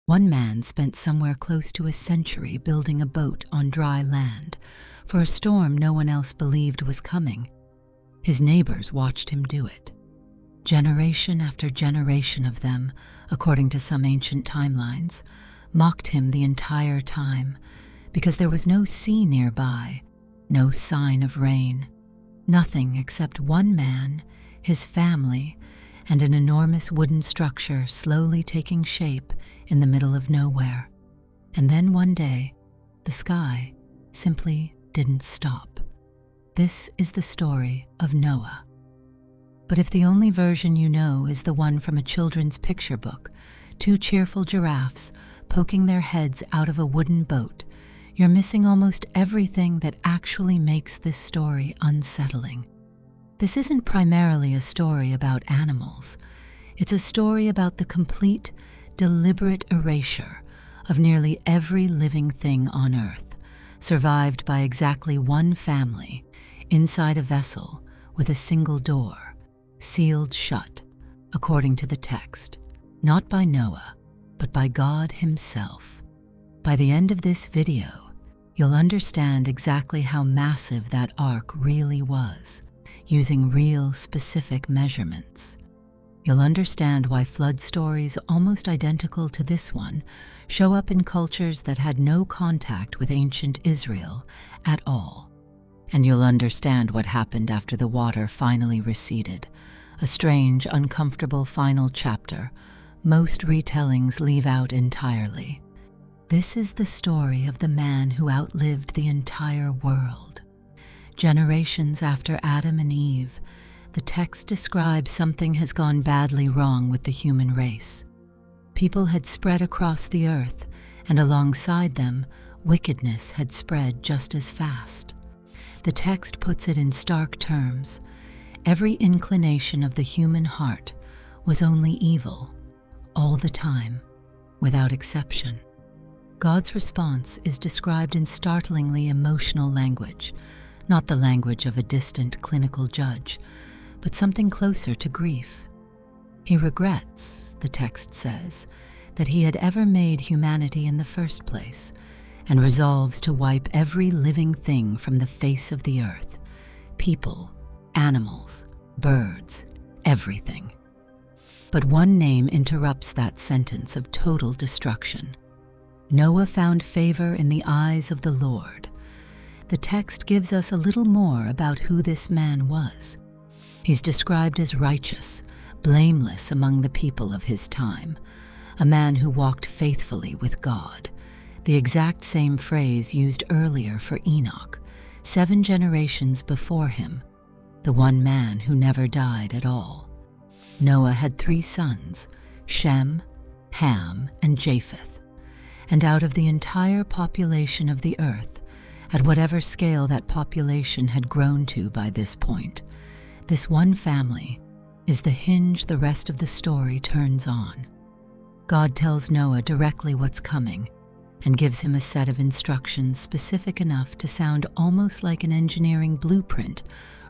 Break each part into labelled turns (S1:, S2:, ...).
S1: One man spent somewhere close to a century building a boat on dry land for a storm no one else believed was coming. His neighbors watched him do it. Generation after generation of them, according to some ancient timelines, mocked him the entire time because there was no sea nearby, no sign of rain, nothing except one man, his family, and an enormous wooden structure slowly taking shape in the middle of nowhere. And then one day, the sky simply didn't stop. This is the story of Noah. But if the only version you know is the one from a children's picture book, two cheerful giraffes poking their heads out of a wooden boat, you're missing almost everything that actually makes this story unsettling. This isn't primarily a story about animals. It's a story about the complete, deliberate erasure of nearly every living thing on Earth, survived by exactly one family inside a vessel with a single door, sealed shut, according to the text, not by Noah, but by God Himself. By the end of this video, you'll understand exactly how massive that ark really was, using real, specific measurements. You'll understand why flood stories almost identical to this one show up in cultures that had no contact with ancient Israel at all. And you'll understand what happened after the water finally receded, a strange, uncomfortable final chapter most retellings leave out entirely. This is the story of the man who outlived the entire world. Generations after Adam and Eve, the text describes something has gone badly wrong with the human race. People had spread across the earth, and alongside them, wickedness had spread just as fast. The text puts it in stark terms. Every inclination of the human heart was only evil, all the time, without exception. God's response is described in startlingly emotional language, not the language of a distant clinical judge, but something closer to grief. He regrets, the text says, that he had ever made humanity in the first place, and resolves to wipe every living thing from the face of the earth, people, animals, birds, everything. But one name interrupts that sentence of total destruction. Noah found favor in the eyes of the Lord. The text gives us a little more about who this man was. He's described as righteous, blameless among the people of his time, a man who walked faithfully with God, the exact same phrase used earlier for Enoch, 7 generations before him, the one man who never died at all. Noah had 3 sons, Shem, Ham, and Japheth, and out of the entire population of the earth, at whatever scale that population had grown to by this point, this one family is the hinge the rest of the story turns on. God tells Noah directly what's coming and gives him a set of instructions specific enough to sound almost like an engineering blueprint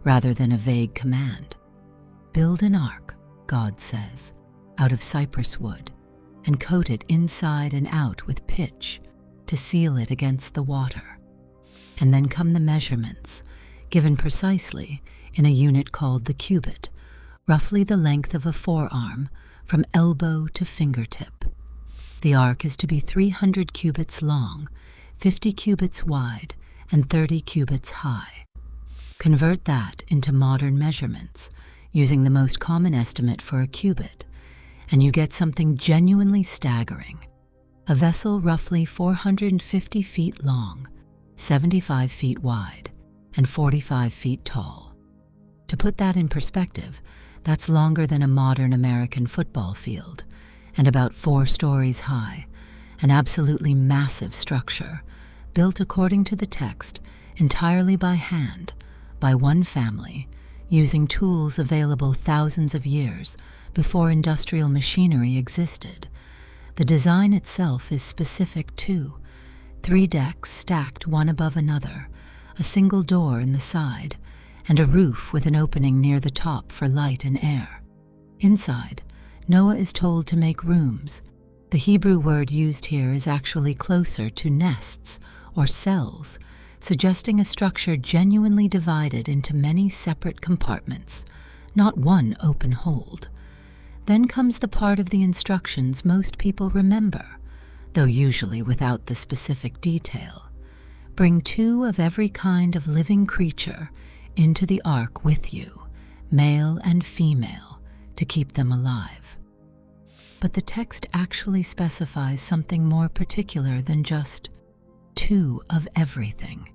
S1: rather than a vague command. Build an ark, God says, out of cypress wood, and coat it inside and out with pitch to seal it against the water. And then come the measurements, given precisely in a unit called the cubit, roughly the length of a forearm from elbow to fingertip. The ark is to be 300 cubits long, 50 cubits wide, and 30 cubits high. Convert that into modern measurements, using the most common estimate for a cubit, and you get something genuinely staggering. A vessel roughly 450 feet long, 75 feet wide, and 45 feet tall. To put that in perspective, that's longer than a modern American football field, and about 4 stories high, an absolutely massive structure, built according to the text entirely by hand, by one family, using tools available thousands of years before industrial machinery existed. The design itself is specific too. 3 decks stacked one above another, a single door in the side, and a roof with an opening near the top for light and air. Inside, Noah is told to make rooms, The Hebrew word used here is actually closer to nests or cells, suggesting a structure genuinely divided into many separate compartments, not one open hold. Then comes the part of the instructions most people remember, though usually without the specific detail. Bring 2 of every kind of living creature into the ark with you, male and female, to keep them alive. But the text actually specifies something more particular than just 2 of everything.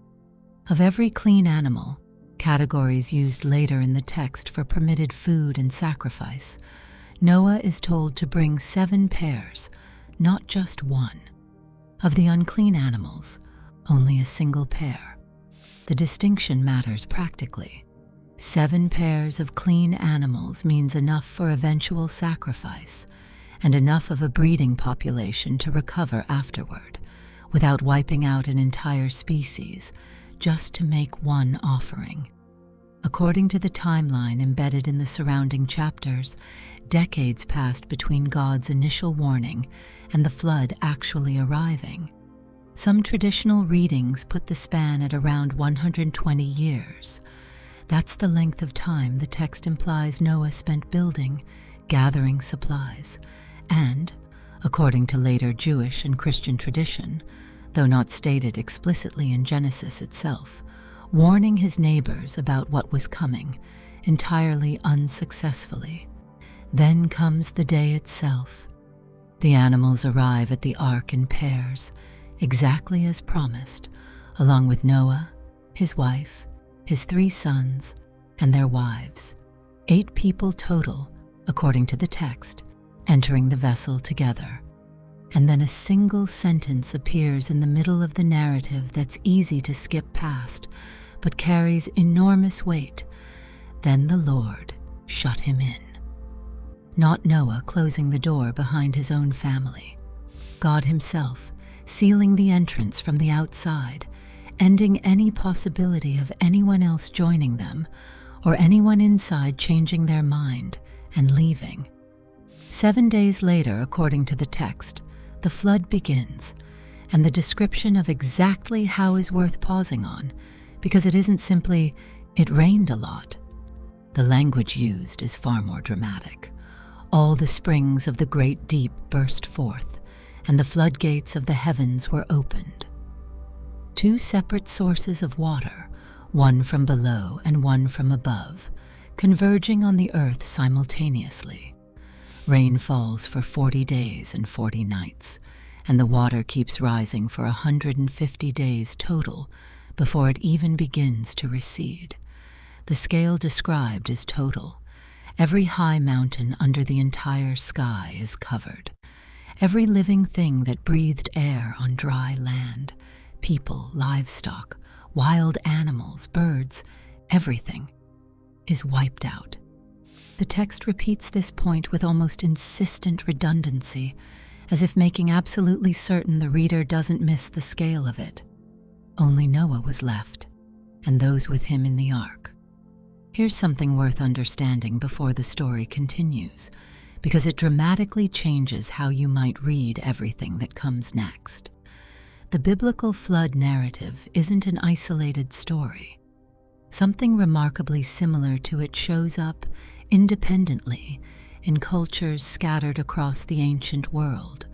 S1: Of every clean animal, categories used later in the text for permitted food and sacrifice, Noah is told to bring 7 pairs, not just 1. Of the unclean animals, only a single pair. The distinction matters practically. 7 pairs of clean animals means enough for eventual sacrifice, and enough of a breeding population to recover afterward, without wiping out an entire species, just to make one offering. According to the timeline embedded in the surrounding chapters, decades passed between God's initial warning and the flood actually arriving. Some traditional readings put the span at around 120 years. That's the length of time the text implies Noah spent building, gathering supplies, and, according to later Jewish and Christian tradition, though not stated explicitly in Genesis itself, warning his neighbors about what was coming, entirely unsuccessfully. Then comes the day itself. The animals arrive at the ark in pairs, exactly as promised, along with Noah, his wife, his 3 sons, and their wives. 8 people total, according to the text, entering the vessel together. And then a single sentence appears in the middle of the narrative that's easy to skip past, but carries enormous weight. Then the Lord shut him in. Not Noah closing the door behind his own family. God himself sealing the entrance from the outside, ending any possibility of anyone else joining them, or anyone inside changing their mind and leaving. 7 days later, according to the text, the flood begins, and the description of exactly how is worth pausing on, because it isn't simply, "It rained a lot." The language used is far more dramatic. All the springs of the great deep burst forth, and the floodgates of the heavens were opened. 2 separate sources of water, one from below and one from above, converging on the earth simultaneously. Rain falls for 40 days and 40 nights, and the water keeps rising for 150 days total before it even begins to recede. The scale described is total. Every high mountain under the entire sky is covered. Every living thing that breathed air on dry land, people, livestock, wild animals, birds, everything, is wiped out. The text repeats this point with almost insistent redundancy, as if making absolutely certain the reader doesn't miss the scale of it. Only Noah was left, and those with him in the ark. Here's something worth understanding before the story continues, because it dramatically changes how you might read everything that comes next. The biblical flood narrative isn't an isolated story. Something remarkably similar to it shows up independently in cultures scattered across the ancient world,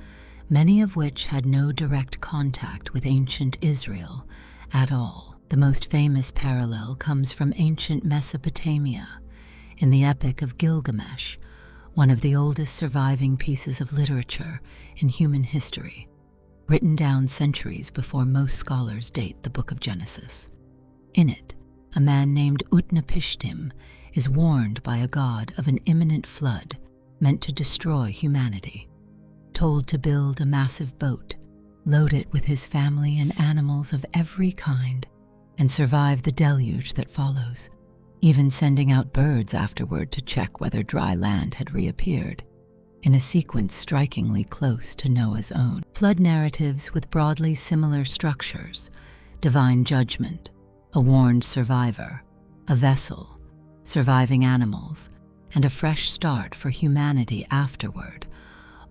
S1: many of which had no direct contact with ancient Israel at all. The most famous parallel comes from ancient Mesopotamia, in the Epic of Gilgamesh, one of the oldest surviving pieces of literature in human history, written down centuries before most scholars date the book of Genesis. In it, a man named Utnapishtim is warned by a god of an imminent flood meant to destroy humanity, told to build a massive boat, load it with his family and animals of every kind, and survive the deluge that follows, even sending out birds afterward to check whether dry land had reappeared, in a sequence strikingly close to Noah's own. Flood narratives with broadly similar structures, divine judgment, a warned survivor, a vessel, surviving animals, and a fresh start for humanity afterward,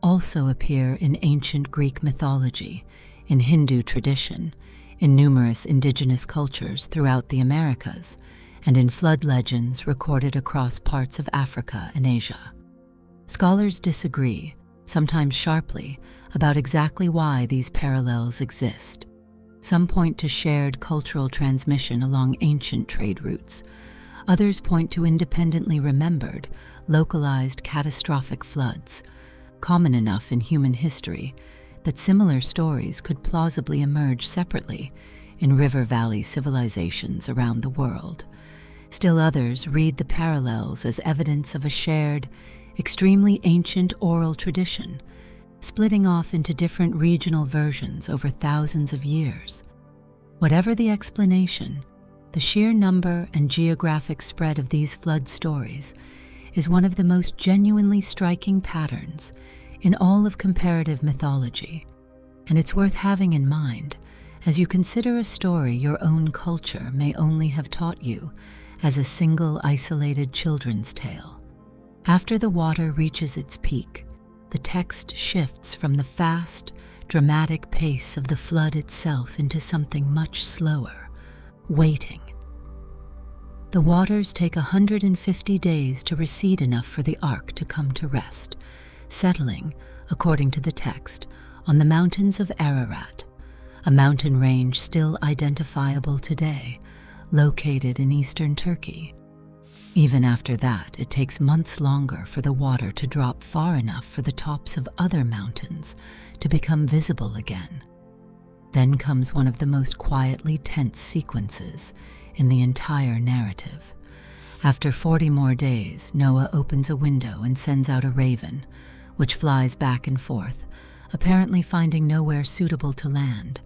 S1: also appear in ancient Greek mythology, in Hindu tradition, in numerous indigenous cultures throughout the Americas, and in flood legends recorded across parts of Africa and Asia. Scholars disagree, sometimes sharply, about exactly why these parallels exist. Some point to shared cultural transmission along ancient trade routes. Others point to independently remembered, localized catastrophic floods, common enough in human history that similar stories could plausibly emerge separately in river valley civilizations around the world. Still others read the parallels as evidence of a shared, extremely ancient oral tradition, splitting off into different regional versions over thousands of years. Whatever the explanation, the sheer number and geographic spread of these flood stories is one of the most genuinely striking patterns in all of comparative mythology, and it's worth having in mind as you consider a story your own culture may only have taught you as a single isolated children's tale. After the water reaches its peak, the text shifts from the fast, dramatic pace of the flood itself into something much slower, waiting. The waters take 150 days to recede enough for the ark to come to rest, settling, according to the text, on the mountains of Ararat, a mountain range still identifiable today, located in eastern Turkey. Even after that, it takes months longer for the water to drop far enough for the tops of other mountains to become visible again. Then comes one of the most quietly tense sequences in the entire narrative. After 40 more days, Noah opens a window and sends out a raven, which flies back and forth, apparently finding nowhere suitable to land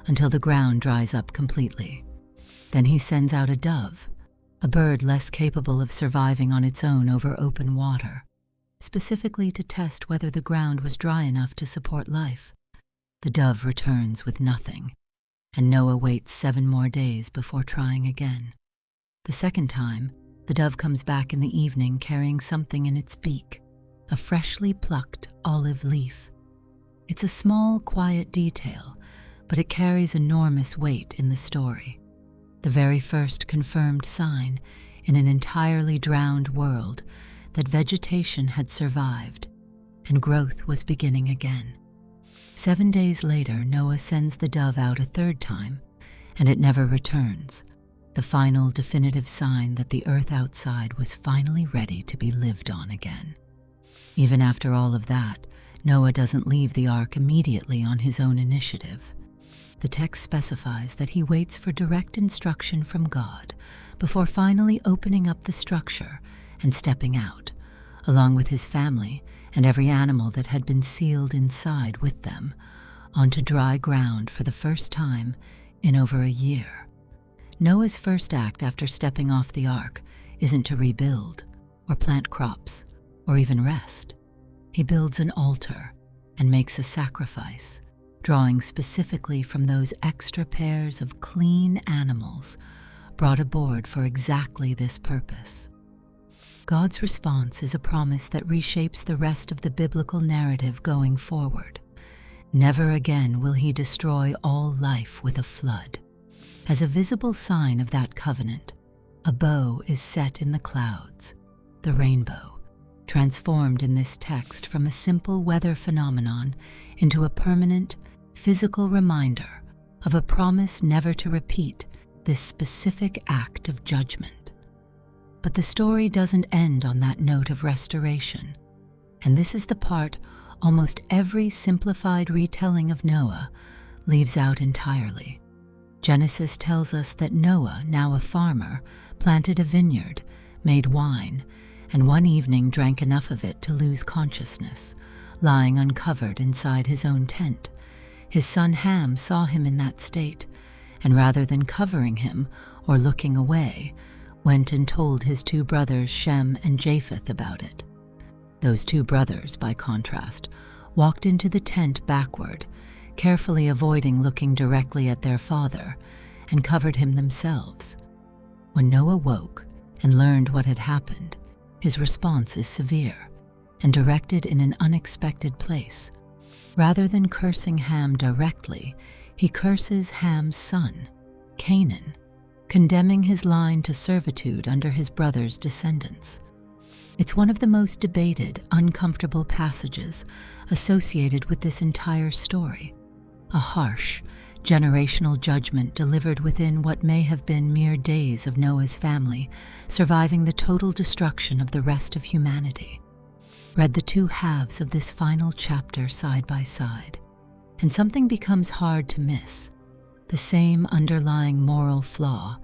S1: until the ground dries up completely. Then he sends out a dove, a bird less capable of surviving on its own over open water, specifically to test whether the ground was dry enough to support life. The dove returns with nothing, and Noah waits 7 more days before trying again. The second time, the dove comes back in the evening carrying something in its beak, a freshly plucked olive leaf. It's a small, quiet detail, but it carries enormous weight in the story. The very first confirmed sign in an entirely drowned world that vegetation had survived and growth was beginning again. 7 days later, Noah sends the dove out a third time, and it never returns, the final definitive sign that the earth outside was finally ready to be lived on again. Even after all of that, Noah doesn't leave the ark immediately on his own initiative. The text specifies that he waits for direct instruction from God before finally opening up the structure and stepping out, along with his family and every animal that had been sealed inside with them, onto dry ground for the first time in over a year. Noah's first act after stepping off the ark isn't to rebuild, or plant crops, or even rest. He builds an altar and makes a sacrifice, drawing specifically from those extra pairs of clean animals brought aboard for exactly this purpose. God's response is a promise that reshapes the rest of the biblical narrative going forward. Never again will he destroy all life with a flood. As a visible sign of that covenant, a bow is set in the clouds, the rainbow, transformed in this text from a simple weather phenomenon into a permanent, physical reminder of a promise never to repeat this specific act of judgment. But the story doesn't end on that note of restoration, and this is the part almost every simplified retelling of Noah leaves out entirely. Genesis tells us that Noah, now a farmer, planted a vineyard, made wine, and one evening drank enough of it to lose consciousness, lying uncovered inside his own tent. His son Ham saw him in that state, and rather than covering him or looking away, went and told his 2 brothers Shem and Japheth about it. Those 2 brothers, by contrast, walked into the tent backward, carefully avoiding looking directly at their father, and covered him themselves. When Noah woke and learned what had happened, his response is severe, and directed in an unexpected place. Rather than cursing Ham directly, he curses Ham's son, Canaan, condemning his line to servitude under his brother's descendants. It's one of the most debated, uncomfortable passages associated with this entire story. A harsh, generational judgment delivered within what may have been mere days of Noah's family, surviving the total destruction of the rest of humanity. Read the two halves of this final chapter side by side, and something becomes hard to miss. The same underlying moral flaw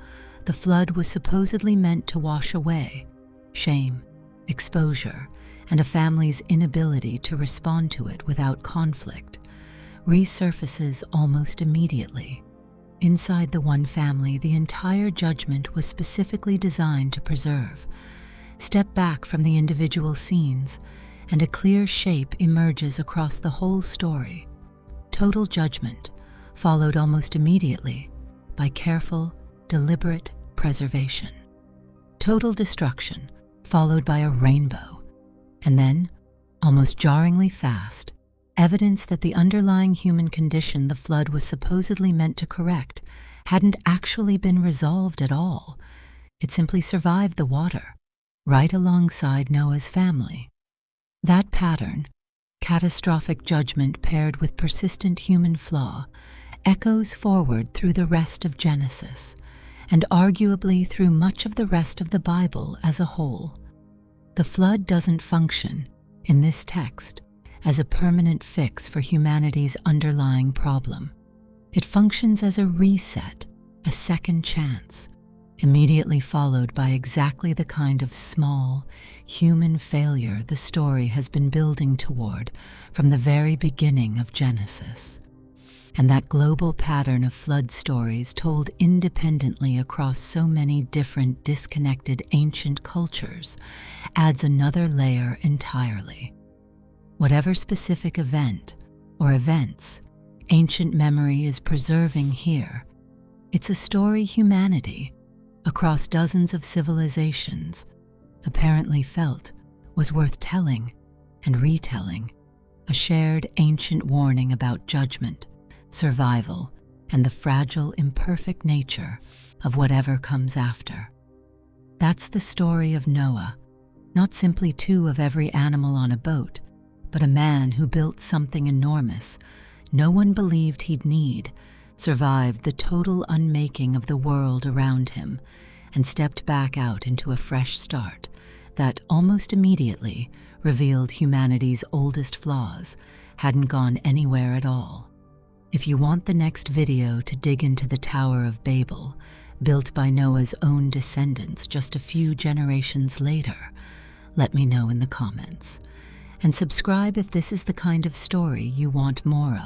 S1: the flood was supposedly meant to wash away: shame, exposure, and a family's inability to respond to it without conflict, resurfaces almost immediately. Inside the one family, the entire judgment was specifically designed to preserve. Step back from the individual scenes, and a clear shape emerges across the whole story. Total judgment, followed almost immediately by careful, deliberate preservation. Total destruction, followed by a rainbow. And then, almost jarringly fast, evidence that the underlying human condition the flood was supposedly meant to correct hadn't actually been resolved at all. It simply survived the water, right alongside Noah's family. That pattern, catastrophic judgment paired with persistent human flaw, echoes forward through the rest of Genesis, and arguably through much of the rest of the Bible as a whole. The flood doesn't function, in this text, as a permanent fix for humanity's underlying problem. It functions as a reset, a second chance, immediately followed by exactly the kind of small, human failure the story has been building toward from the very beginning of Genesis. And that global pattern of flood stories told independently across so many different disconnected ancient cultures adds another layer entirely. Whatever specific event or events ancient memory is preserving here, it's a story humanity, across dozens of civilizations, apparently felt was worth telling and retelling, a shared ancient warning about judgment, survival, and the fragile, imperfect nature of whatever comes after. That's the story of Noah, not simply two of every animal on a boat, but a man who built something enormous no one believed he'd need, survived the total unmaking of the world around him, and stepped back out into a fresh start that almost immediately revealed humanity's oldest flaws hadn't gone anywhere at all. If you want the next video to dig into the Tower of Babel, built by Noah's own descendants just a few generations later, let me know in the comments. And subscribe if this is the kind of story you want more of.